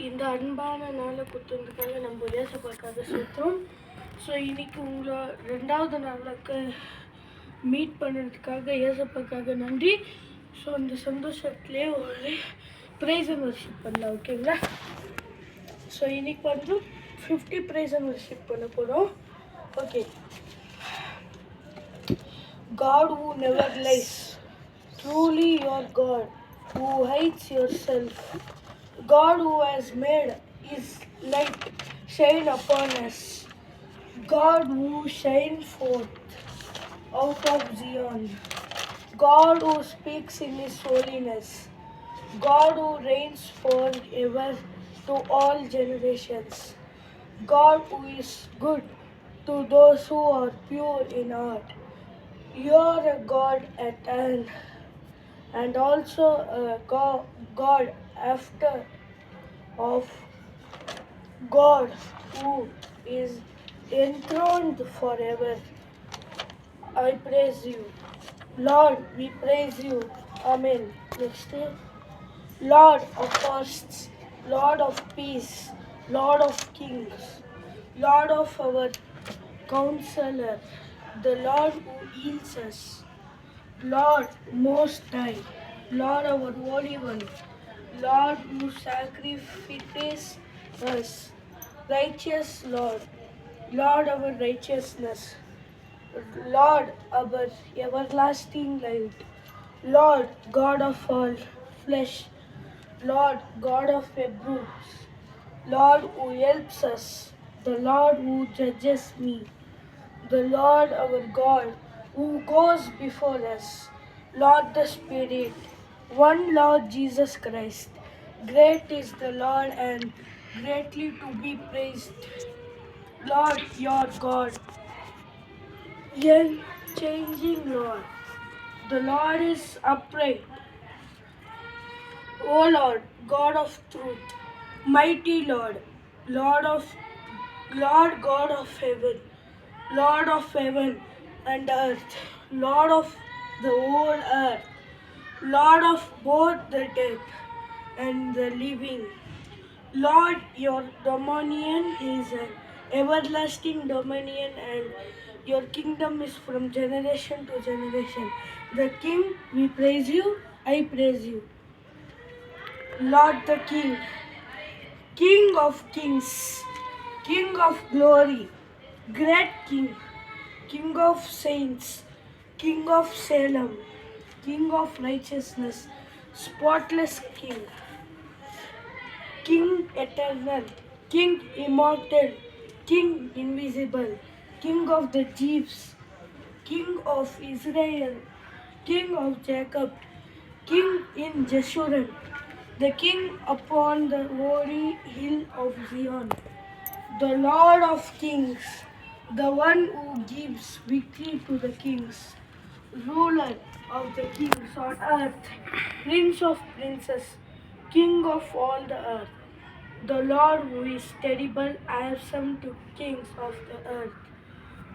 இந்த அன்பான நாளை கொடுத்ததுக்காக நம்ம ஏசப்பாக்காக சுத்தம். ஸோ இன்னைக்கு உங்களை 2வது நாளுக்கு மீட் பண்ணுறதுக்காக ஏசப்பாக்காக நன்றி. ஸோ அந்த சந்தோஷத்துலேயே ஒரு ப்ரைஸ் அண்ட் வர்ஷிப் பண்ணலாம், ஓகேங்களா? ஸோ இன்னைக்கு வந்து 50 ப்ரைஸ் அண்ட் வர்ஷிப் பண்ண போகிறோம். Okay. God who never lies, truly your God who hides yourself, God who has made his light shine upon us, God who shines forth out of Zion, God who speaks in his holiness, God who reigns forever to all generations, God who is good to those who are pure in heart. You are a God at hand, and also a God after of God who is enthroned forever. I praise you. Lord, we praise you. Amen. Next day. Lord of hosts, Lord of peace, Lord of kings, Lord of our counselor, the Lord who heals us, Lord most high, Lord our holy one, Lord who sacrifices us, righteous Lord, Lord our righteousness, Lord our everlasting light, Lord God of all flesh, Lord God of Hebrews, Lord who helps us, the Lord who judges me, the Lord our God who goes before us, Lord the Spirit, one Lord Jesus Christ. Great is the Lord and greatly to be praised. Lord your God, unchanging Lord. The Lord is upright. O Lord, God of truth, mighty Lord, Lord God of heaven, Lord of heaven and earth, Lord of the whole earth, Lord of both the dead and the living. Lord, your dominion is an everlasting dominion, and your kingdom is from generation to generation. The King, we praise you, I praise you. Lord the King, King of kings, King of glory, great King, King of saints, King of Salem, King of righteousness, spotless King, King eternal, King immortal, King invisible, King of the Jews, King of Israel, King of Jacob, King in Jeshurun, the King upon the holy hill of Zion, the Lord of kings, the one who gives victory to the kings, ruler of the kings on earth, Prince of princes, King of all the earth, the Lord who is terrible, awesome to kings of the earth,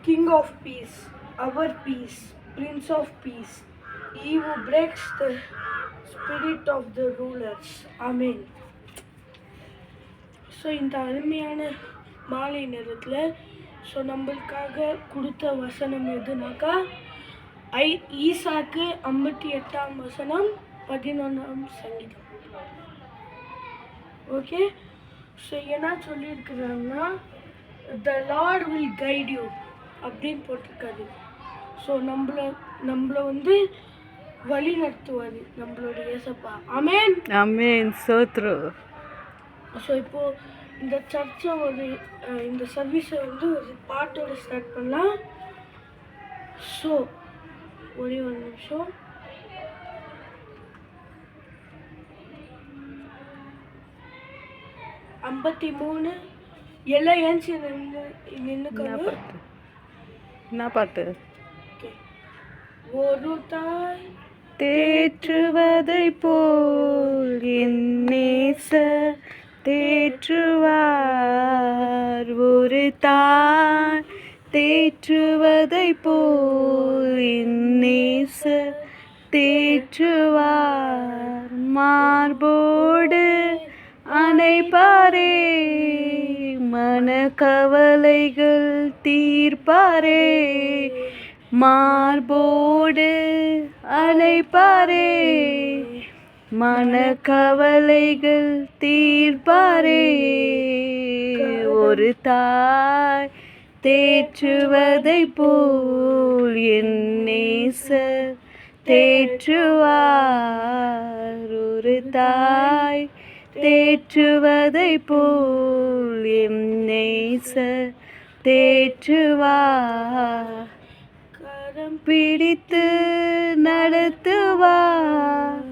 King of peace, our peace, Prince of peace, he who breaks the spirit of the rulers. Amen. So இந்த அருமையான மாலை நேரத்தில் நம்மளுக்காக கொடுத்த வசனம் எதுனாக்கா ஈசாக்கு 58ஆம் வசனம் 11ஆம் சங்கீதம். ஓகே. ஸோ என்ன சொல்லியிருக்கிறாங்கன்னா, த லார்ட் வில் கைட் யூ அப்படின்னு போட்டிருக்காரு. ஸோ நம்மளை வழி நடத்துவார் நம்மளோட ஏசப்பா. ஆமென் ஆமென். சோத்ரு. ஸோ இப்போது இந்த சர்ச்சை இந்த சர்வீஸை ஒரு பாட்டோட ஸ்டார்ட் பண்ணலாம். ஸோ ஒரே ஒரு நிமிஷம். ஐம்பத்தி 53 எல்லாம் ஏஞ்சி நின்றுக்காங்க. என்ன பாட்டு? ஒரு தாய் தேற்றுவதை போல் என் நேசர் தேற்றுவார், ஒரு தாய் தேற்றுவதை போல் என் நேசர் தேற்றுவார், மார்போடு அணை அணைப்பாரே மனக்கவலைகள் தீர்ப்பாரே மார்போடு அணைப்பாரே மனக்கவலைகள் தீர்ப்பாரே ஒரு தாய் தேற்றுவதை போல் என் நேசர் தேற்றுவார் ஒரு தாய் தேற்றுவதை போல் என் நேசர் தேற்றுவார் கரம் பிடித்து நடத்துவார்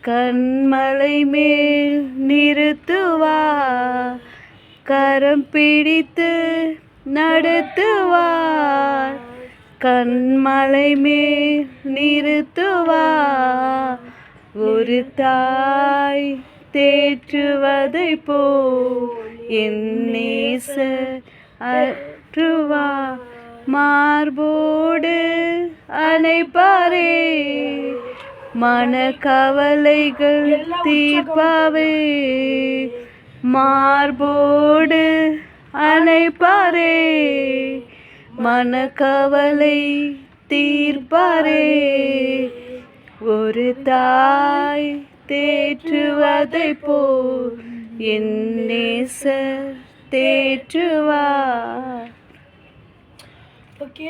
கண்மலை மேல் நிறுத்துவார் கரம் பிடித்து நடத்துவார் கண்மலை மேல் நிறுத்துவார் ஒரு தாய் தேற்றுவதை போல் என் நேசர் ஆற்றுவார் மார்போடு அணைப்பாரே மனக்கவலைகள் தீர்ப்பாவே மார்போடு அணைப்பாரே மனக்கவலை தீர்ப்பாரே ஒரு தாய் தேற்றுவதை போல் என் நேசர் தேற்றுவார். ஓகே,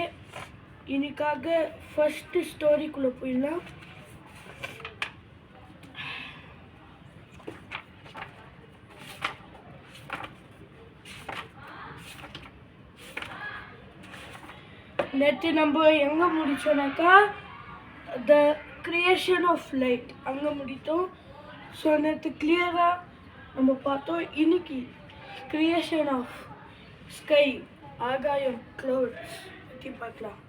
இன்னைக்காக ஃபர்ஸ்ட் ஸ்டோரிக்குள்ளே போயிடலாம். நேற்று நம்ம எங்கே முடித்தோம்னாக்கா த கிரியேஷன் ஆஃப் லைட் அங்கே முடித்தோம். ஸோ நேற்று கிளியராக நம்ம பார்த்தோம். இன்னைக்கு கிரியேஷன் ஆஃப் ஸ்கை ஆகாயம் க்ளவுட்ஸ் பற்றி பார்க்கலாம்.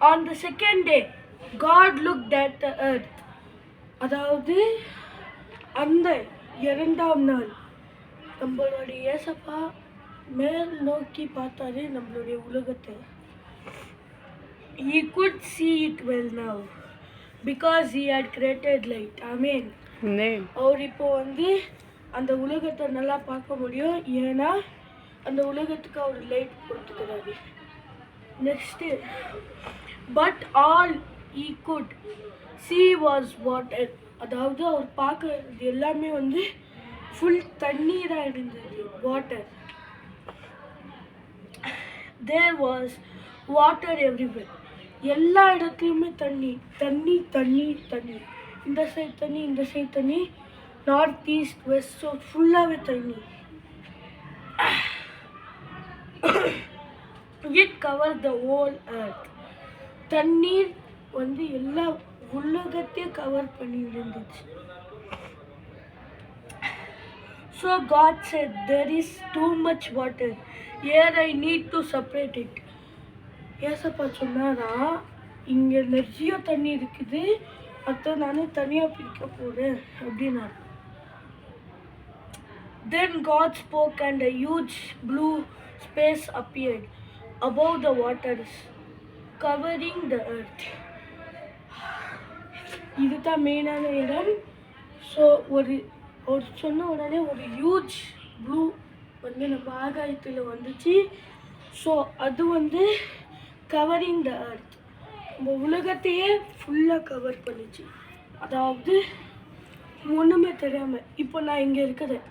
On the second day God looked at the earth, அதாவது அந்த 2ஆம் நாள் நம்மளுடைய ஏசப்பா மேல் நோக்கி பார்த்தாரு நம்மளுடைய உலகத்தை. He could see it well now because he had created light. Amen. அவர் இப்போ அந்த உலகத்தை நல்லா பார்க்க முடியும், ஏன்னா அந்த உலகத்துக்கு அவர் லைட் கொடுத்துக்கிறாரு. Next, but all he could see was water, அதாவது அவர் பார்க்கறது எல்லாமே ஃபுல் தண்ணீராக இருந்தது, water. There was water everywhere, எல்லா இடத்துலையுமே தண்ணி தண்ணி தண்ணி தண்ணி, இந்த சைட் தண்ணி இந்த சைட் தண்ணி, நார்த் ஈஸ்ட் வெஸ்ட் சவுத் ஃபுல்லாகவே தண்ணி. It cover the whole earth, தண்ணீர் எல்லா உலகத்தையும் கவர் பண்ணி இருந்துச்சு. So God said, there is too much water, here I need to separate it. ஏசப்பா சொன்னாரா, இங்கே நிறைய தண்ணி இருக்குது, அதை நான் தனியாக பிரிக்க போகிறேன் அப்படின்னா. Then God spoke and a huge blue space appeared above the waters, covering the earth. இதுதான் மெயினான இடம். ஸோ ஒரு சொன்ன உடனே ஒரு ஹியூஜ் ப்ளூ நம்ம ஆகாயத்தில் வந்துச்சு. ஸோ அது கவரிங் த எர்த், நம்ம உலகத்தையே ஃபுல்லாக கவர் பண்ணிச்சு. அதாவது ஒன்றுமே தெரியாமல் இப்போ நான் இங்கே இருக்கிறேன்,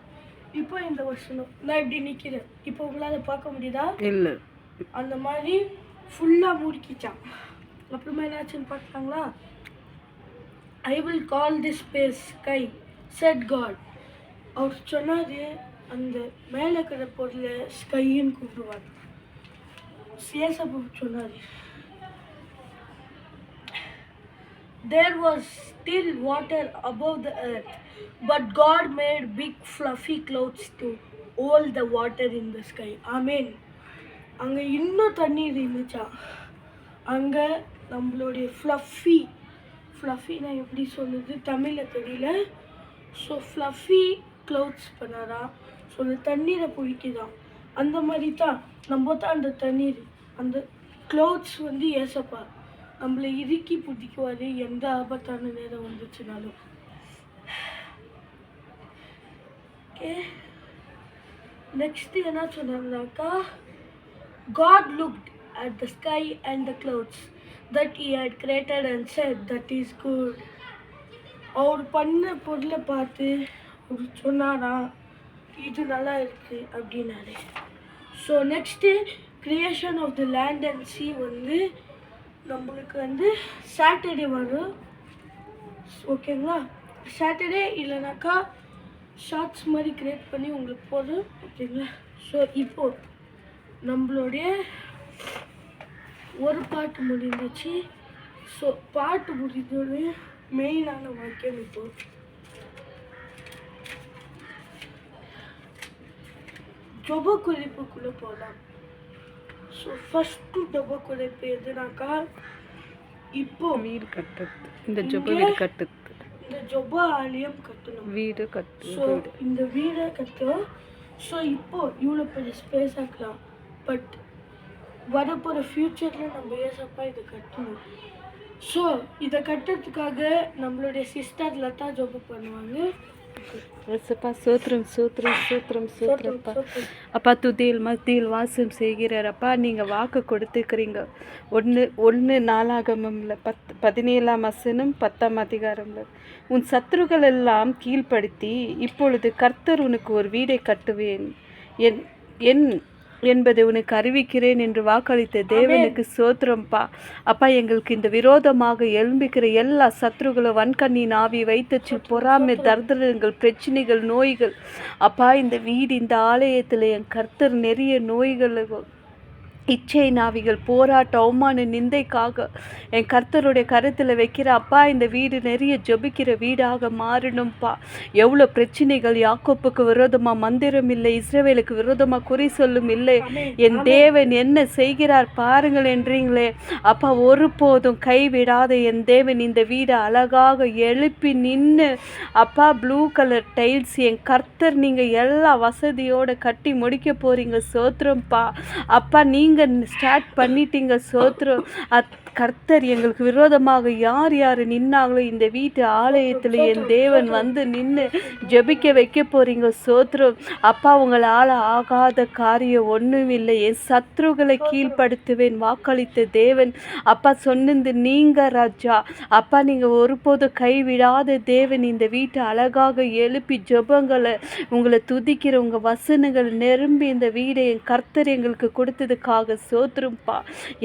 இப்போ இந்த வருஷம் நான் இப்படி நிற்கிறேன், இப்போ உங்களால் பார்க்க முடியுதா? இல்லை. அந்த மாதிரி ஃபுல்லாக மூடிக்கிச்சான். அப்புறமா என்னாச்சுன்னு பார்த்தாங்களா? I will call this space sky set god. அவர் சொன்னார், அந்த மேலே இருக்கிற பொருளை ஸ்கைன்னு கூப்பிடுவார். ஏசப்பா சொன்னார், there was still water above the earth, but God made big fluffy clouds to hold the water in the sky. Amen. அங்கே இன்னும் தண்ணீர் இருந்துச்சா. அங்கே நம்மளுடைய ஃப்ளஃபி நான் எப்படி சொல்லுது தமிழில் தெரியல. ஸோ ஃப்ளஃபி க்ளவுட்ஸ் பண்ணாரா. ஸோ அந்த தண்ணீரை பிடிக்குதான். அந்த மாதிரி தான் நம்ம தான் அந்த தண்ணீர், அந்த க்ளவுட்ஸ் ஏசப்பா நம்மளை இறுக்கி பிடிக்குவார் எந்த ஆபத்தான நேரம் வந்துச்சுனாலும். ஓகே, நெக்ஸ்ட் என்ன சொன்னாங்கனாக்கா, God looked at the sky and the clouds that he had created and said that is good. அவர் பண்ண பொருளை பார்த்து அவர் சொன்னாரா இது நல்லா இருக்கு அப்படின்னாரு. So next creation of the land and sea வந்து நம்மளுக்கு வந்து சாட்டர்டே வரும். ஓகேங்களா, சாட்டர்டே இல்லைனாக்கா ஷார்ட்ஸ் மாதிரி க்ரியேட் பண்ணி உங்களுக்கு போதும். ஓகேங்களா, ஸோ இப்போது நம்மளுடைய ஒரு பாட்டு முடிஞ்சிச்சு. ஸோ பாட்டு முடிஞ்சோடனே மெயினான வாக்கியம் இப்போ ஜெப குறிப்புக்குள்ளே போகலாம். ஸோ ஃபஸ்ட்டு ஜெப குறிப்பு எதுனாக்கா, இப்போ வீடு கட்டுறது, இந்த ஜெப வீடு கட்டுறது, இந்த ஜெப ஆலயம் கட்டணும், வீடு கட்டு. ஸோ இந்த வீடை கட்டுறோம். ஸோ இப்போ இவ்வளோ பெரிய ஸ்பேஸ் ஆக்கலாம், பட் வரப்போகிற ஃப்யூச்சரில் நம்ம ஏசப்பா இதை கட்டணும். ஸோ இதை கட்டுறதுக்காக நம்மளுடைய சிஸ்டர் லதா ஜெபம் பண்ணுவாங்க. ஏசப்பா சோத்திரம் சோத்திரம் சோத்திரம் சோத்திரப்பா. அப்பா துதியில் மத்தியில் வாசம் செய்கிறார். அப்பா நீங்கள் வாக்கு கொடுத்துக்கிறீங்க. 1 நாளாகமம்ல 17ஆம் வசனம் 10ஆம் அதிகாரம்ல, உன் சத்துருக்கள் எல்லாம் கீழ்ப்படுத்தி இப்பொழுது கர்த்தர் உனக்கு ஒரு வீடை கட்டுவேன் என் என்பதை உனக்கு அறிவிக்கிறேன் என்று வாக்களித்த தேவனுக்கு சோத்திரம்ப்பா. அப்பா எங்களுக்கு இந்த விரோதமாக எழும்பிக்கிற எல்லா சத்ருகளும் வன்கண்ணின் ஆவி, வைத்தச்சு, பொறாமை, தர்தரங்கள், பிரச்சனைகள், நோய்கள், அப்பா இந்த வீடு இந்த ஆலயத்தில் என் கர்த்தர் நிறைய நோய்கள், இச்சை நாவிகள், போராட்ட, அவமான, நிந்தைக்காக என் கர்த்தருடைய கருத்தில் வைக்கிற அப்பா இந்த வீடு நிறைய ஜெபிக்கிற வீடாக மாறணும்ப்பா. எவ்வளோ பிரச்சனைகள், யாக்கோப்புக்கு விரோதமாக மந்திரம் இல்லை, இஸ்ரவேலுக்கு விரோதமாக குறி சொல்லும் இல்லை, என் தேவன் என்ன செய்கிறார் பாருங்கள் என்றீங்களே அப்பா. ஒருபோதும் கைவிடாத என் தேவன் இந்த வீடை அழகாக எழுப்பி நின்று அப்பா ப்ளூ கலர் டைல்ஸ் என் கர்த்தர் நீங்கள் எல்லா வசதியோடு கட்டி முடிக்க போகிறீங்க. சோத்திரம்ப்பா. அப்பா நீங்கள் ஸ்டார்ட் பண்ணிட்டீங்க. சோத்திரம். கர்த்தர் எங்களுக்கு விரோதமாக யார் யார் நின்னாங்களோ இந்த வீட்டு ஆலயத்தில் என் தேவன் வந்து நின்று ஜெபிக்க வைக்க போறீங்க. சோத்திரம். அப்பா உங்களால் ஆகாத காரியம் ஒன்றும் இல்லை. என் சத்ருகளை கீழ்ப்படுத்துவேன் வாக்களித்த தேவன் அப்பா சொன்னது நீங்க ராஜா. அப்பா நீங்கள் ஒருபோதும் கைவிடாத தேவன். இந்த வீட்டை அழகாக எழுப்பி ஜெபங்களை உங்களை துதிக்கிற உங்கள் வசனங்கள் நிரம்பி இந்த வீடை என் கர்த்தர் எங்களுக்கு கொடுத்ததுக்காக சோத்திரம்ப்பா.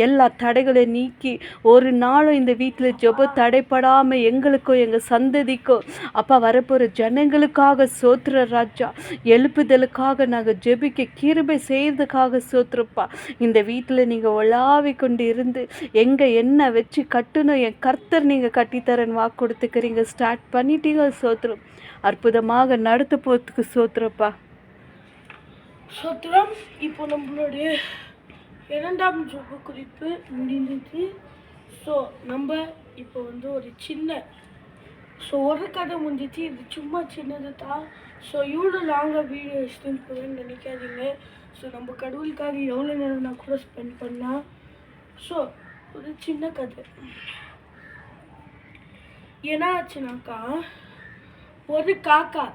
எல்லா தடைகளை நீக்கி ஒரு நாளும் இந்த வீட்டில் ஜெப தடைப்படாமல் எங்களுக்கோ எங்கள் சந்ததிக்கோ அப்பா வரப்போகிற ஜனங்களுக்காக சோத்திர ராஜா. எழுப்புதலுக்காக நாங்கள் ஜெபிக்க கிருபை செய்யறதுக்காக சோத்திரப்பா. இந்த வீட்டில் நீங்கள் உலாவி கொண்டு இருந்து எங்கே என்ன வச்சு கட்டணும் என் கர்த்தர் நீங்கள் கட்டித்தரேன்னு வாக்கு கொடுத்துக்கிறீங்க. ஸ்டார்ட் பண்ணிட்டீங்க. சோத்திரம். அற்புதமாக நடத்த போகிறதுக்கு சோத்திரப்பா. சோத்திரம். இப்போ நம்மளுடைய 2ஆம் ஜெப குறிப்பு முடிஞ்சிச்சு. ஸோ நம்ம இப்போ வந்து ஒரு சின்ன ஒரு கதை முடிஞ்சிச்சு. இது சும்மா சின்னது தான். ஸோ இவ்வளோ லாங்காக வீடியோ எக்ஸ்டெண்ட் பண்ணுவேன்னு நினைக்காதீங்க. ஸோ நம்ம கடவுளுக்காக எவ்வளோ நேரம் நான் கூட ஸ்பெண்ட் பண்ணால். ஸோ ஒரு சின்ன கதை என்ன ஆச்சுனாக்கா, ஒரு காக்கா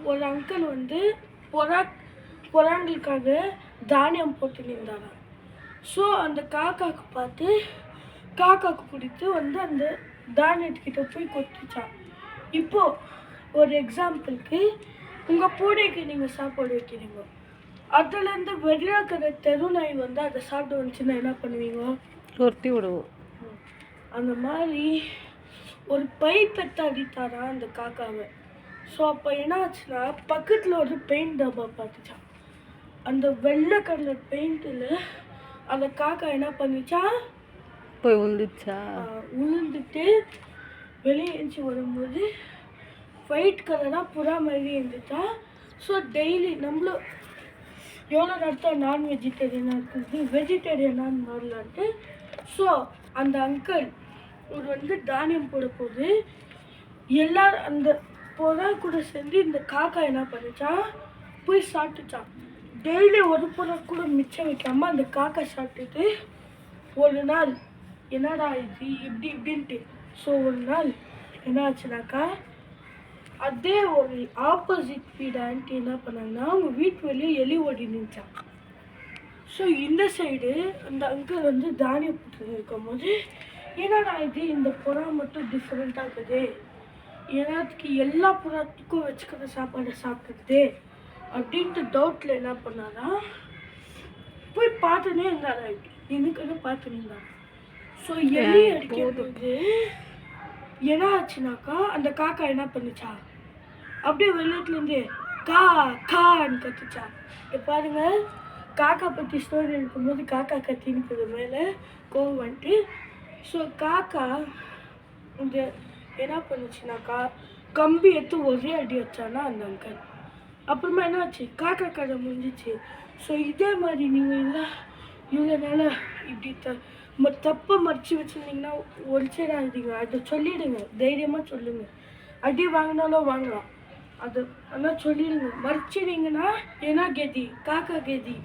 ஒரு அங்கிள் வந்து பொறாங்களுக்காக தானியம் போட்டு நின்றாராம். ஸோ அந்த காக்காவுக்கு பார்த்து காக்காவுக்கு பிடித்து வந்து அந்த தானியத்துக்கிட்ட போய் கொத்திச்சான். இப்போது ஒரு எக்ஸாம்பிளுக்கு உங்கள் பூனைக்கு நீங்கள் சாப்பாடு வைக்கிறீங்க, அதுலேருந்து வெளியாக்கிற தெருநாய் வந்து அதை சாப்பிட்டு வந்துச்சுன்னா என்ன பண்ணுவீங்க? துரத்தி விடுவோம். அந்த மாதிரி ஒரு பைப்பெத்த அடித்தாரா அந்த காக்காவை. ஸோ அப்போ என்ன ஆச்சுன்னா பக்கத்தில் ஒரு பெயிண்ட் டப்பா பார்த்துச்சான். அந்த வெள்ளை கலர் பெயிண்டில் அந்த காக்கா என்ன பண்ணிச்சா போய் உளுந்துட்டு வெளியே எழுச்சி வரும்போது ஒயிட் கலராக புறா மாதிரி இருந்துச்சா. ஸோ டெய்லி நம்மளும் எவ்வளோ நேரத்தில் நான் வெஜிடேரியனாக இருக்குது வெஜிடேரியனாக மாறலான்ட்டு. ஸோ அந்த அங்கிள் ஒரு வந்து தானியம் போட போது எல்லாரும் அந்த புறா கூட சேர்ந்து இந்த காக்கா என்ன பண்ணிச்சா போய் சாப்பிட்டுச்சான். டெய்லி ஒரு புறா கூட மிச்சம் வைக்காமல் அந்த காக்கா சாப்பிட்டுட்டு ஒரு நாள் என்னடா இது இப்படி இப்படின்ட்டு. ஸோ ஒரு நாள் என்ன ஆச்சுனாக்கா அதே ஒரு ஆப்போசிட் வீடு ஆண்டி என்ன பண்ணாங்கன்னா அவங்க வீட்டு வெளியே எலி ஓடி நின்றாங்க. ஸோ இந்த சைடு அந்த அங்கிள் வந்து தானியம் போட்டு இருக்கும் போது என்னடா இது இந்த புறா மட்டும் டிஃப்ரெண்ட்டாக இருக்குது, ஏன்னாத்துக்கு எல்லா புறாத்துக்கும் வச்சுக்கிற சாப்பாடை சாப்பிடுது அப்படின்ட்டு டவுட்டில் என்ன பண்ணாரா போய் பார்த்துனே இருந்தாரா, எனக்குன்னு பார்த்துன்னு இருந்தார். ஸோ எலி அடிக்கும்போது என்ன ஆச்சுனாக்கா அந்த காக்கா என்ன பண்ணுச்சா அப்படியே வெளியத்துலேருந்து கா கான்னு கத்துச்சா. இப்போ பாருங்க காக்கா பற்றி ஸ்டோரி இருக்கும்போது காக்கா கத்தினுக்குது மேலே கோவம் வந்துட்டு. ஸோ காக்கா இந்த என்ன பண்ணுச்சுனாக்கா கம்பி எடுத்து ஒரே அடி வச்சானா அந்த அங்கிள். அப்புறமா என்ன ஆச்சு, காக்கா கடை முடிஞ்சிச்சு. ஸோ இதே மாதிரி நீங்கள் இல்லை இவ்வளோ நாளாக இப்படி தப்பை மறைச்சி வச்சுருந்தீங்கன்னா ஒழிச்சிடாதீங்க, அதை சொல்லிவிடுங்க, தைரியமாக சொல்லுங்கள். அடி வாங்கினாலும் வாங்கலாம், அது ஆனால் சொல்லிடுங்க. மறைச்சிட்டிங்கன்னா ஏன்னா கெதி காக்கா கெதி,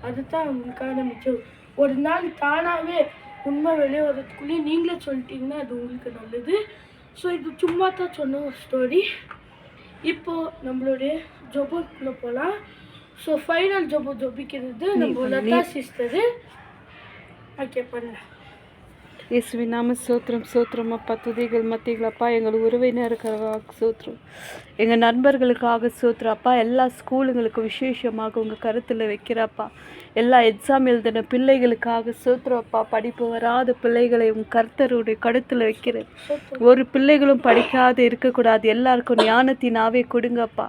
அதுதான் உங்களுக்கான மிச்சம். ஒரு நாள் தானாகவே உண்மை வெளியே வரதுக்குள்ளேயே நீங்களே சொல்லிட்டீங்கன்னா அது உங்களுக்கு நல்லது. ஸோ இது சும்மா தான் சொன்ன ஒரு ஸ்டோரி. இப்போது நம்மளுடைய ஜொபுக்குள்ளே போகலாம். ஸோ ஃபைனல் ஜொபிக்கிறது நம்ம லதா சிஸ்டரு. ஓகே பண்ணல. இயேசுவின் நாம சோத்திரம் சோத்திரம் அப்பா. துதிகள் மத்திகள் அப்பா. எங்கள் உறவினருக்காக சோத்திரம், எங்கள் நண்பர்களுக்காக சோத்திரம் அப்பா. எல்லா ஸ்கூலுங்களுக்கு விசேஷமாக உங்கள் கருத்தில் வைக்கிறப்பா. எல்லா எக்ஸாம் எழுதின பிள்ளைகளுக்காக சோத்திரம் அப்பா. படிப்பு வராத பிள்ளைகளை உங்கள் கர்த்தருடைய கருத்தில் வைக்கிறேன். ஒரு பிள்ளைகளும் படிக்காது இருக்கக்கூடாது, எல்லாருக்கும் ஞானத்தினாவே கொடுங்கப்பா.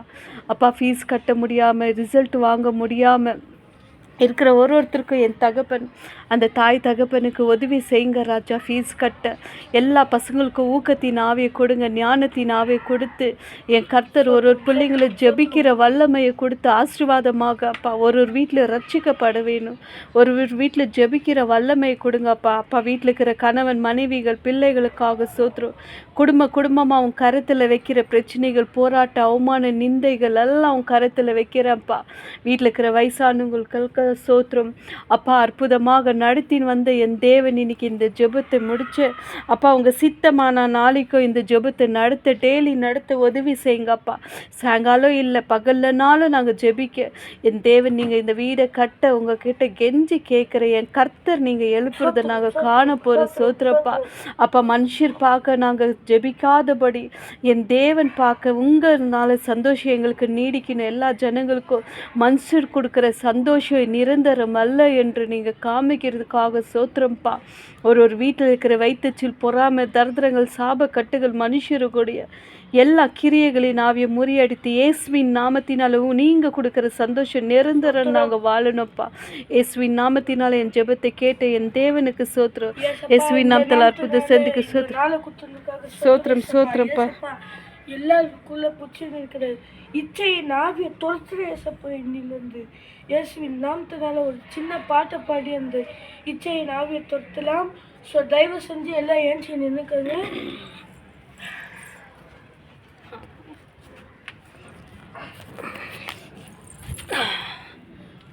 அப்பா ஃபீஸ் கட்ட முடியாமல் ரிசல்ட் வாங்க முடியாமல் இருக்கிற ஒருத்தருக்கும் என் தகப்பன் அந்த தாய் தகப்பனுக்கு உதவி செய்யுங்க ராஜா. ஃபீஸ் கட்ட எல்லா பசங்களுக்கும் ஊக்கத்தின் ஆவியை கொடுங்க, ஞானத்தின் ஆவியை கொடுத்து என் கர்த்தர் ஒரு பிள்ளைங்களை ஜெபிக்கிற வல்லமையை கொடுத்து ஆசீர்வாதமாக அப்பா. ஒரு வீட்டில் ரட்சிக்கப்பட வேணும், ஒரு வீட்டில் ஜெபிக்கிற வல்லமையை கொடுங்கப்பா. அப்பா வீட்டில் இருக்கிற கணவன் மனைவிகள் பிள்ளைகளுக்காக சோத்திரம். குடும்பமாக உன் கருத்தில் வைக்கிற பிரச்சனைகள் போராட்ட அவமான நிந்தைகள் எல்லாம் உன் கருத்தில் வைக்கிறப்பா. வீட்டில் இருக்கிற வயசானவங்களுக்கு சோத்திரம் அப்பா. அற்புதமாக நடத்தின்னு வந்த என் தேவன் இன்னைக்கு இந்த ஜெபத்தை முடிச்சு அப்பா உங்கள் சித்தமான நாளைக்கும் இந்த ஜெபத்தை நடத்த டெய்லி நடத்த உதவி செய்யுங்கப்பா. சாயங்காலம் இல்லை பகல்லனாலும் நாங்கள் ஜெபிக்க என் தேவன் நீங்கள் இந்த வீடை கட்ட உங்ககிட்ட கெஞ்சி கேட்குற என் கர்த்தர் நீங்கள் எழுப்புறதை நாங்கள் காண போகிற சோத்திரப்பா. அப்பா மனுஷர் பார்க்க நாங்கள் ஜெபிக்காதபடி என் தேவன் பார்க்க உங்கள்னால சந்தோஷம் எங்களுக்கு நீடிக்கணும். எல்லா ஜனங்களுக்கும் மனுஷர் கொடுக்குற சந்தோஷம் நிரந்தரம் அல்ல என்று நீங்கள் காமிக்கிறதுக்காக சோத்திரம்ப்பா. ஒரு வீட்டில் இருக்கிற வைத்தச்சில் பொறாமை தரித்திரங்கள் சாப கட்டுகள் மனுஷருடைய எல்லா கிரியைகளையும் நாவிய முறியடித்து இயேசுவின் நாமத்தினால நீங்கள் கொடுக்குற சந்தோஷம் நிரந்தரம் நாங்கள் வாழணும்ப்பா. இயேசுவின் நாமத்தினால என் ஜெபத்தை கேட்ட என் தேவனுக்கு சோத்திரம். இயேசுவின் நாமத்தில் அற்புத சந்திக்கு சோத்திரம் சோத்திரம்ப்பா. எல்லாருக்குள்ள புச்சுன்னு இருக்கிற இச்சையை நாவிய துரத்துற ஏசப்பா. இன்னிலிருந்து இயேசுவின் நாமத்தினால ஒரு சின்ன பாட்டை பாடி அந்த இச்சையை நாவிய துரத்தலாம். ஸோ தயவு செஞ்சு எல்லாம் ஏன்ச்சி நின்றுக்கங்க.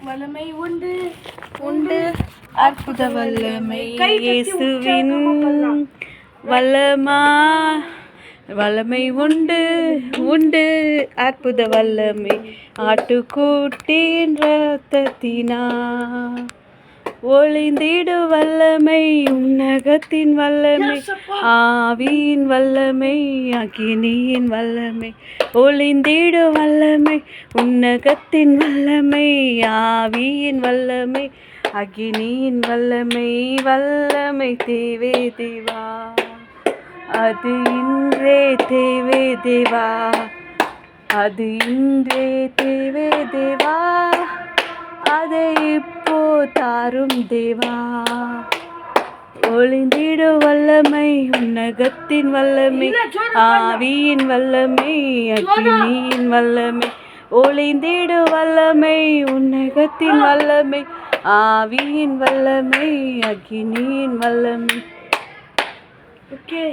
வல்லமை உண்டு உண்டு அற்புத வல்லமை இயேசுவின் வல்லமா. வல்லமை உண்டு உண்டு அற்புத வல்லமை ஆட்டுக்குட்டின் இரத்தத்தினா. ஒளிந்திடு வல்லமை உன்னகத்தின் வல்லமை ஆவியின் வல்லமை அக்கினியின் வல்லமை. ஒளிந்திடு வல்லமை உன்னகத்தின் வல்லமை ஆவியின் வல்லமை அக்கினியின் வல்லமை. வல்லமை தேவே தேவா அது இன்றே தேவே தேவா, அது இன்றே தேவே தேவா, அதை இப்போ தாரும் தேவா. ஒளிந்திடு வல்லமை உன்னகத்தின் வல்லமை ஆவியின் வல்லமை அக்கினியின் வல்லமை. ஒளிந்திடு வல்லமை உன்னகத்தின் வல்லமை ஆவியின் வல்லமை அக்கினியின் வல்லமை. ஓகே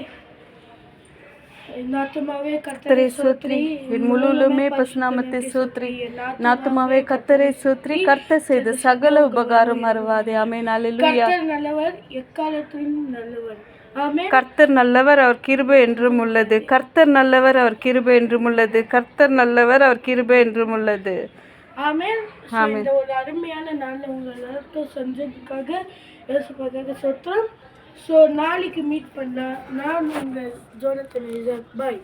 கர்த்தரை சோத்ரி, என் முழுவதுமே பசுநாமத்தை சோத்ரி. நாத்துமாவே கர்த்தரை சோத்ரி, கர்த்தர் செய்த சகல உபகாரம் மறவாதே. ஆமென். அல்லேலூயா. கர்த்தர் நல்லவர், எக்காலத்திலும் நல்லவர். ஆமென். கர்த்தர் நல்லவர், அவர் கிருபை என்றும் உள்ளது. கர்த்தர் நல்லவர், அவர் கிருபை என்றும் உள்ளது. கர்த்தர் நல்லவர், அவர் கிருபை என்றும் உள்ளது. ஆமென். So, ஆமென். இந்த ஒரு அருமையான நாள்ல உங்க எல்லாருக்கும் செஞ்சதுக்காக யோசிப்பதற்காக சொத்துறோம். ஸோ நாளைக்கு மீட் பண்ணலாம். நான் உங்கள் ஜோனத்தன் பாய்.